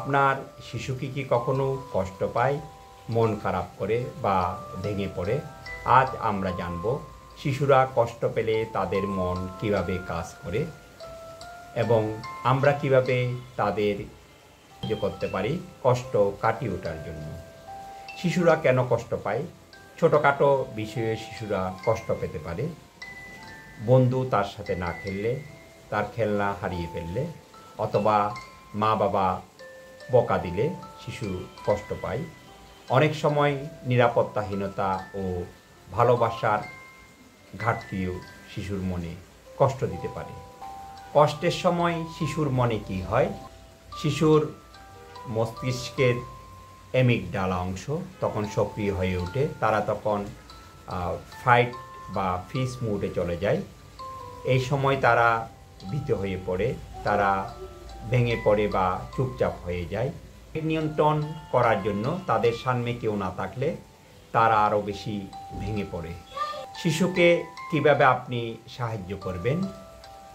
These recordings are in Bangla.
আপনার শিশু কি কখনো কষ্ট পায়, মন খারাপ করে বা ভেঙে পড়ে? আজ আমরা জানব শিশুরা কষ্ট পেলে তাদের মন কিভাবে কাজ করে এবং আমরা কিভাবে তাদের সাহায্য করতে পারি কষ্ট কাটিয়ে ওঠার জন্য। শিশুরা কেন কষ্ট পায়? ছোটোখাটো বিষয়ে শিশুরা কষ্ট পেতে পারে। বন্ধু তার সাথে না খেললে, তার খেলনা হারিয়ে ফেললে, অথবা মা বাবা বকা দিলে শিশু কষ্ট পায়। অনেক সময় নিরাপত্তাহীনতা ও ভালোবাসার ঘাটতিও শিশুর মনে কষ্ট দিতে পারে। কষ্টের সময় শিশুর মনে কি হয়? শিশুর মস্তিষ্কের অ্যামিগডালা অংশ তখন সক্রিয় হয়ে ওঠে। তারা তখন ফাইট বা ফ্রিজ মোডে চলে যায়। এই সময় তারা ভীত হয়ে পড়ে, তারা ভেঙে পড়ে বা চুপচাপ হয়ে যায়। নিয়ন্ত্রণ করার জন্য তাদের সামনে কেউ না থাকলে তারা আরও বেশি ভেঙে পড়ে। শিশুকে কিভাবে আপনি সাহায্য করবেন?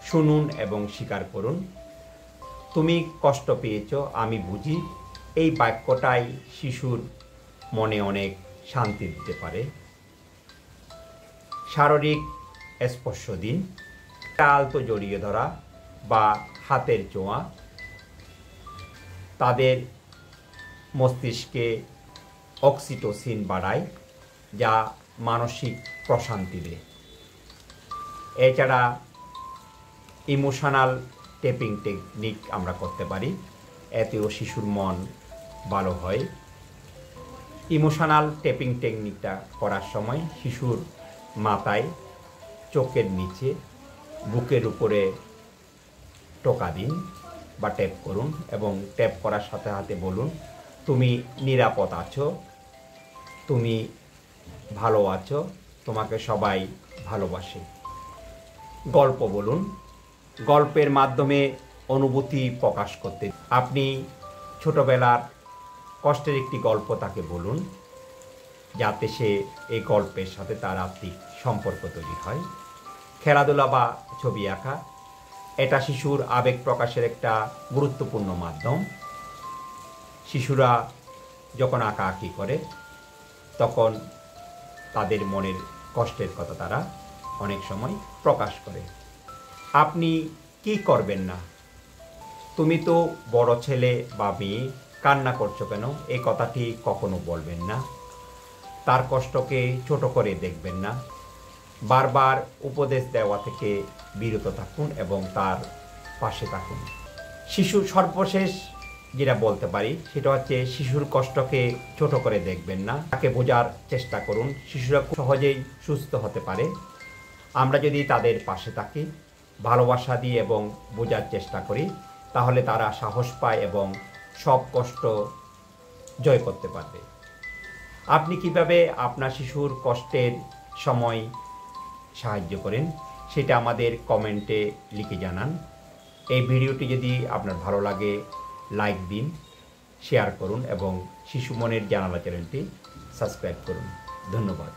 শুনুন এবং স্বীকার করুন। তুমি কষ্ট পেয়েছ, আমি বুঝি। এই বাক্যটাই শিশুর মনে অনেক শান্তি দিতে পারে। শারীরিক স্পর্শ দিন। আলতো জড়িয়ে ধরা বা হাতের ছোঁয়া তাদের মস্তিষ্কে অক্সিটোসিন বাড়ায়, যা মানসিক প্রশান্তি দেয়। এছাড়া ইমোশনাল টেপিং টেকনিক আমরা করতে পারি, এতেও শিশুর মন ভালো হয়। ইমোশনাল টেপিং টেকনিকটা করার সময় শিশুর মাথায়, চোখের নিচে, বুকের উপরে টোকা দিন বা ট্যাপ করুন এবং ট্যাপ করার সাথে সাথে বলুন, তুমি নিরাপদ আছো, তুমি ভালো আছো, তোমাকে সবাই ভালোবাসে। গল্প বলুন। গল্পের মাধ্যমে অনুভূতি প্রকাশ করতে আপনি ছোটবেলার কষ্টের একটি গল্প তাকে বলুন, যাতে সে এই গল্পের সাথে তার আত্মিক সম্পর্ক তৈরি হয়। খেলাধুলা বা ছবি আঁকা, এটা শিশুর আবেগ প্রকাশের একটা গুরুত্বপূর্ণ মাধ্যম। শিশুরা যখন আঁকাআঁকি করে তখন তাদের মনের কষ্টের কথা তারা অনেক সময় প্রকাশ করে। আপনি কি করবেন না? তুমি তো বড় ছেলে বা মেয়ে, কান্না করছো কেন? এই কথাটি কখনো বলবেন না। তার কষ্টকে ছোট করে দেখবেন না। বারবার উপদেশ দেওয়া থেকে বিরত থাকুন এবং তার পাশে থাকুন। শিশুর সর্বশেষ যেটা বলতে পারি সেটা হচ্ছে, শিশুর কষ্টকে ছোট করে দেখবেন না, তাকে বোঝার চেষ্টা করুন। শিশুরা খুব সহজেই সুস্থ হতে পারে আমরা যদি তাদের পাশে থাকি, ভালোবাসা দিই এবং বোঝার চেষ্টা করি, তাহলে তারা সাহস পায় এবং সব কষ্ট জয় করতে পারবে। আপনি কিভাবে আপনার শিশুর কষ্টের সময় সাহায্য করেন সেটা আমাদের কমেন্টে লিখে জানান। এই ভিডিওটি যদি আপনার ভালো লাগে লাইক দিন, শেয়ার করুন এবং শিশু মনের জানালা চ্যানেলটি সাবস্ক্রাইব করুন। ধন্যবাদ।